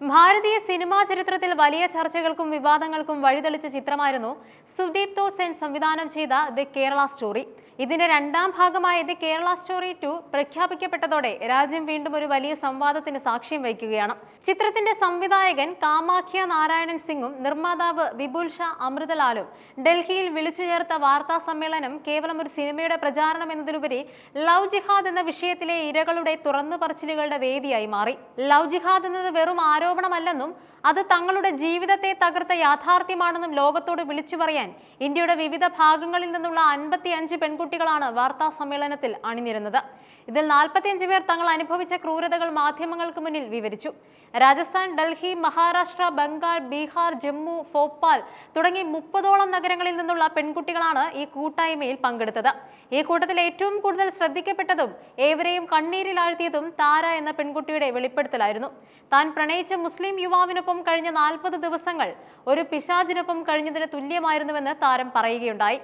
ഭാരതീയ cinema ചരിത്രത്തിൽ വലിയ ചർച്ചകൾക്കും വിവാദങ്ങൾക്കും വഴിതെളിച്ച ചിത്രമായിരുന്നു സുദീപ്തോ സെൻ സംവിധാനം ചെയ്ത ദി കേരള സ്റ്റോറി. ഇതിന്റെ രണ്ടാം ഭാഗമായ ദി കേരള സ്റ്റോറി 2 പ്രഖ്യാപിക്കപ്പെട്ടതോടെ രാജ്യം വീണ്ടും ഒരു വലിയ സംവാദത്തിന് സാക്ഷ്യം വഹിക്കുകയാണ്. ചിത്രത്തിന്റെ സംവിധായകൻ കാമാഖ്യ നാരായണൻ സിംഗും നിർമ്മാതാവ് വിപുൽ ഷാ അമൃതലാലും ഡൽഹിയിൽ വിളിച്ചു ചേർത്ത വാർത്താ സമ്മേളനം കേവലം ഒരു സിനിമയുടെ പ്രചാരണം എന്നതിലുപരി ലവ് ജിഹാദ് എന്ന വിഷയത്തിലെ ഇരകളുടെ തുറന്നു പറച്ചിലുകളുടെ വേദിയായി മാറി. ലവ് ജിഹാദ് എന്നത് വെറും ആരോപണമല്ലെന്നും അത് തങ്ങളുടെ ജീവിതത്തെ തകർത്ത യാഥാർത്ഥ്യമാണെന്നും ലോകത്തോട് വിളിച്ചു പറയാൻ ഇന്ത്യയുടെ വിവിധ ഭാഗങ്ങളിൽ നിന്നുള്ള 55 പെൺകുട്ടികളാണ് വാർത്താ സമ്മേളനത്തിൽ അണിനിരുന്നത്. ഇതിൽ 45 പേർ തങ്ങൾ അനുഭവിച്ച ക്രൂരതകൾ മാധ്യമങ്ങൾക്ക് മുന്നിൽ വിവരിച്ചു. രാജസ്ഥാൻ, ഡൽഹി, മഹാരാഷ്ട്ര, ബംഗാൾ, ബീഹാർ, ജമ്മു, ഭോപ്പാൽ തുടങ്ങി 30ഓളം നഗരങ്ങളിൽ നിന്നുള്ള പെൺകുട്ടികളാണ് ഈ കൂട്ടായ്മയിൽ പങ്കെടുത്തത്. ഈ കൂട്ടത്തിൽ ഏറ്റവും കൂടുതൽ ശ്രദ്ധിക്കപ്പെട്ടതും ഏവരെയും കണ്ണീരിലാഴ്ത്തിയതും താര എന്ന പെൺകുട്ടിയുടെ വെളിപ്പെടുത്തലായിരുന്നു. താൻ പ്രണയിച്ച മുസ്ലിം യുവാവിനൊപ്പം കഴിഞ്ഞ 40 ദിവസങ്ങൾ ഒരു പിശാചിനൊപ്പം കഴിഞ്ഞതിന് തുല്യമായിരുന്നുവെന്ന് താരം പറയുകയുണ്ടായി.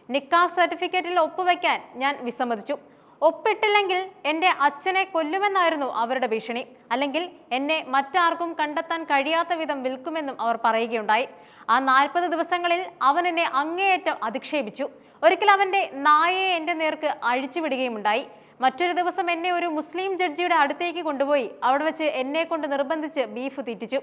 നിക്കാഹ് സർട്ടിഫിക്കറ്റിൽ ഒപ്പുവെക്കാൻ ഞാൻ വിസമ്മതിച്ചു. ഒപ്പിട്ടില്ലെങ്കിൽ എന്റെ അച്ഛനെ കൊല്ലുമെന്നായിരുന്നു അവരുടെ ഭീഷണി. അല്ലെങ്കിൽ എന്നെ മറ്റാർക്കും കണ്ടെത്താൻ കഴിയാത്ത വിധം വിൽക്കുമെന്നും അവർ പറയുകയുണ്ടായി. ആ 40 ദിവസങ്ങളിൽ അവൻ എന്നെ അങ്ങേയറ്റം അധിക്ഷേപിച്ചു. ഒരിക്കൽ അവന്റെ നായയെ എന്റെ നേർക്ക് അഴിച്ചുവിടുകയുമുണ്ടായി. മറ്റൊരു ദിവസം എന്നെ ഒരു മുസ്ലിം ജഡ്ജിയുടെ അടുത്തേക്ക് കൊണ്ടുപോയി അവിടെ വെച്ച് എന്നെ കൊണ്ട് നിർബന്ധിച്ച് ബീഫ് തീറ്റിച്ചു.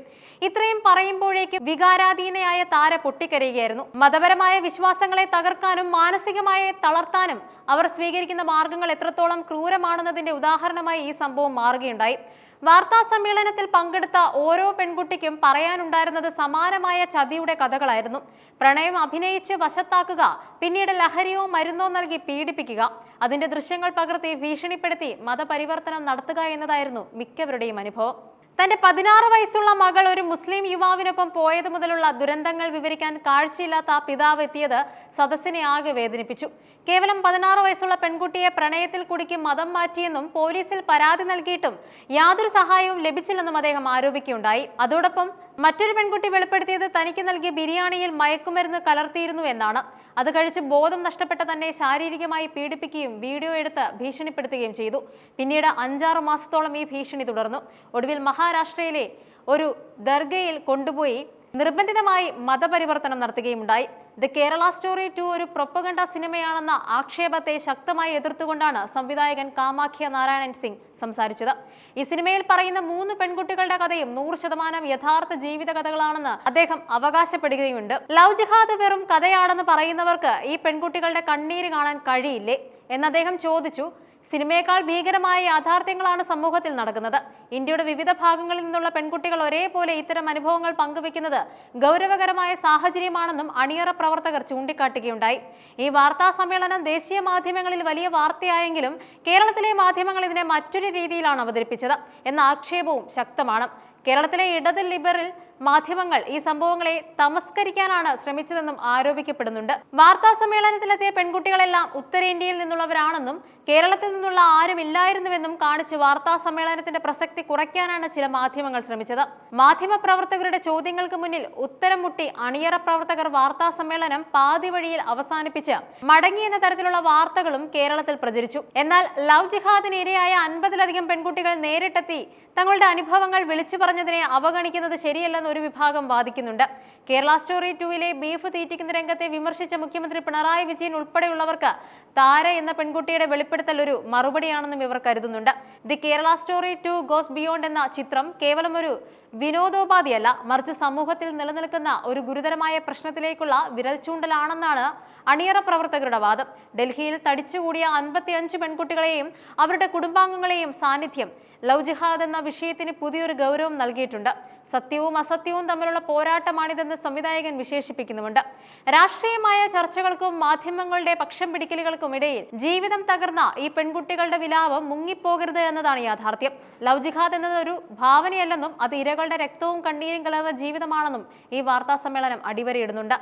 ഇത്രയും പറയുമ്പോഴേക്കും വികാരാധീനയായ താര പൊട്ടിക്കരയുകയായിരുന്നു. മതപരമായ വിശ്വാസങ്ങളെ തകർക്കാനും മാനസികമായി തളർത്താനും അവർ സ്വീകരിക്കുന്ന മാർഗങ്ങൾ എത്രത്തോളം ക്രൂരമാണെന്നതിന്റെ ഉദാഹരണമായി ഈ സംഭവം മാറുകയുണ്ടായി. വാർത്താ സമ്മേളനത്തിൽ പങ്കെടുത്ത ഓരോ പെൺകുട്ടിക്കും പറയാനുണ്ടായിരുന്നത് സമാനമായ ചതിയുടെ കഥകളായിരുന്നു. പ്രണയം അഭിനയിച്ച് വശത്താക്കുക, പിന്നീട് ലഹരിയോ മരുന്നോ നൽകി പീഡിപ്പിക്കുക, അതിന്റെ ദൃശ്യങ്ങൾ പകർത്തി ഭീഷണിപ്പെടുത്തി മതപരിവർത്തനം നടത്തുക എന്നതായിരുന്നു മിക്കവരുടെയും അനുഭവം. തന്റെ 16 വയസ്സുള്ള മകൾ ഒരു മുസ്ലിം യുവാവിനൊപ്പം പോയത് മുതലുള്ള ദുരന്തങ്ങൾ വിവരിക്കാൻ കാഴ്ചയില്ലാത്ത ആ പിതാവ് എത്തിയത് സദസ്സിനെ ആകെ വേദനിപ്പിച്ചു. കേവലം 16 വയസ്സുള്ള പെൺകുട്ടിയെ പ്രണയത്തിൽ കുടുക്കി മതം മാറ്റിയെന്നും പോലീസിൽ പരാതി നൽകിയിട്ടും യാതൊരു സഹായവും ലഭിച്ചില്ലെന്നും അദ്ദേഹം ആരോപിക്കുകയുണ്ടായി. അതോടൊപ്പം മറ്റൊരു പെൺകുട്ടി വെളിപ്പെടുത്തിയത് തനിക്ക് നൽകിയ ബിരിയാണിയിൽ മയക്കുമരുന്ന് കലർത്തിയിരുന്നു എന്നാണ്. അത് കഴിച്ച് ബോധം നഷ്ടപ്പെട്ട തന്നെ ശാരീരികമായി പീഡിപ്പിക്കുകയും വീഡിയോ എടുത്ത് ഭീഷണിപ്പെടുത്തുകയും ചെയ്തു. പിന്നീട് 5-6 മാസത്തോളം ഈ ഭീഷണി തുടർന്നു. ഒടുവിൽ മഹാരാഷ്ട്രയിലെ ഒരു ദർഗയിൽ കൊണ്ടുപോയി നിർബന്ധിതമായി മതപരിവർത്തനം നടത്തുകയുമുണ്ടായി. ദി കേരള സ്റ്റോറി 2 ഒരു പ്രൊപ്പഗണ്ട സിനിമയാണെന്ന ആക്ഷേപത്തെ ശക്തമായി എതിർത്തുകൊണ്ടാണ് സംവിധായകൻ കാമാഖ്യ നാരായണൻ സിംഗ് സംസാരിച്ചത്. ഈ സിനിമയിൽ പറയുന്ന 3 പെൺകുട്ടികളുടെ കഥയും 100% യഥാർത്ഥ ജീവിത കഥകളാണെന്ന് അദ്ദേഹം അവകാശപ്പെടുകയുമുണ്ട്. ലവ് ജിഹാദ് വെറും കഥയാണെന്ന് പറയുന്നവർക്ക് ഈ പെൺകുട്ടികളുടെ കണ്ണീര് കാണാൻ കഴിയില്ലേ എന്ന് അദ്ദേഹം ചോദിച്ചു. സിനിമയേക്കാൾ ഭീകരമായ യാഥാർത്ഥ്യങ്ങളാണ് സമൂഹത്തിൽ നടക്കുന്നത്. ഇന്ത്യയുടെ വിവിധ ഭാഗങ്ങളിൽ നിന്നുള്ള പെൺകുട്ടികൾ ഒരേപോലെ ഇത്തരം അനുഭവങ്ങൾ പങ്കുവെക്കുന്നത് ഗൗരവകരമായ സാഹചര്യമാണെന്നും അണിയറ പ്രവർത്തകർ ചൂണ്ടിക്കാട്ടുകയുണ്ടായി. ഈ വാർത്താ സമ്മേളനം ദേശീയ മാധ്യമങ്ങളിൽ വലിയ വാർത്തയായെങ്കിലും കേരളത്തിലെ മാധ്യമങ്ങൾ ഇതിനെ മറ്റൊരു രീതിയിലാണ് അവതരിപ്പിച്ചത് എന്ന ആക്ഷേപവും ശക്തമാണ്. കേരളത്തിലെ ഇടത് ലിബറൽ മാധ്യമങ്ങൾ ഈ സംഭവങ്ങളെ തമസ്കരിക്കാനാണ് ശ്രമിച്ചതെന്നും ആരോപിക്കപ്പെടുന്നുണ്ട്. വാർത്താ സമ്മേളനത്തിലെത്തിയ പെൺകുട്ടികളെല്ലാം ഉത്തരേന്ത്യയിൽ നിന്നുള്ളവരാണെന്നും കേരളത്തിൽ നിന്നുള്ള ആരും ഇല്ലായിരുന്നുവെന്നും കാണിച്ച് വാർത്താ സമ്മേളനത്തിന്റെ പ്രസക്തി കുറയ്ക്കാനാണ് ചില മാധ്യമങ്ങൾ ശ്രമിച്ചത്. മാധ്യമ പ്രവർത്തകരുടെ ചോദ്യങ്ങൾക്ക് മുന്നിൽ ഉത്തരം മുട്ടി അണിയറ പ്രവർത്തകർ വാർത്താ സമ്മേളനം പാതി വഴിയിൽ അവസാനിപ്പിച്ച് മടങ്ങിയെന്ന തരത്തിലുള്ള വാർത്തകളും കേരളത്തിൽ പ്രചരിച്ചു. എന്നാൽ ലവ് ജിഹാദിന് ഇരയായ 50-ലധികം പെൺകുട്ടികൾ നേരിട്ടെത്തി തങ്ങളുടെ അനുഭവങ്ങൾ വിളിച്ചു പറഞ്ഞതിനെ അവഗണിക്കുന്നത് ശരിയല്ലെന്ന് ഒരു വിഭാഗം വാദിക്കുന്നുണ്ട്. കേരള സ്റ്റോറി 2-ലെ ബീഫ് തീറ്റിക്കുന്ന രംഗത്തെ വിമർശിച്ച മുഖ്യമന്ത്രി പിണറായി വിജയൻ ഉൾപ്പെടെയുള്ളവർക്ക് താര എന്ന പെൺകുട്ടിയുടെ വെളിപ്പെടുത്തൽ ഒരു മറുപടിയാണെന്നും ഇവർ കരുതുന്നുണ്ട്. The Kerala story 2 goes beyond എന്ന ചിത്രം കേവലം ഒരു വിനോദോപാധിയല്ല, മറിച്ച് സമൂഹത്തിൽ നിലനിൽക്കുന്ന ഒരു ഗുരുതരമായ പ്രശ്നത്തിലേക്കുള്ള വിരൽ ചൂണ്ടലാണെന്നാണ് അണിയറ പ്രവർത്തകരുടെ വാദം. ഡൽഹിയിൽ തടിച്ചുകൂടിയ 55 പെൺകുട്ടികളെയും അവരുടെ കുടുംബാംഗങ്ങളെയും സാന്നിധ്യം ലവ് ജിഹാദ് എന്ന വിഷയത്തിന് പുതിയൊരു ഗൗരവം നൽകിയിട്ടുണ്ട്. സത്യവും അസത്യവും തമ്മിലുള്ള പോരാട്ടമാണിതെന്ന് സംവിധായകൻ വിശേഷിപ്പിക്കുന്നുമുണ്ട്. രാഷ്ട്രീയമായ ചർച്ചകൾക്കും മാധ്യമങ്ങളുടെ പക്ഷം പിടിക്കലുകൾക്കും ഇടയിൽ ജീവിതം തകർന്ന ഈ പെൺകുട്ടികളുടെ വിലാപം മുങ്ങിപ്പോകരുത് എന്നതാണ് യാഥാർത്ഥ്യം. ലവ് ജിഹാദ് എന്നത് ഒരു ഭാവനയല്ലെന്നും അത് ഇരകളുടെ രക്തവും കണ്ണീരും കലർന്ന ജീവിതമാണെന്നും ഈ വാർത്താ സമ്മേളനം അടിവരയിടുന്നുണ്ട്.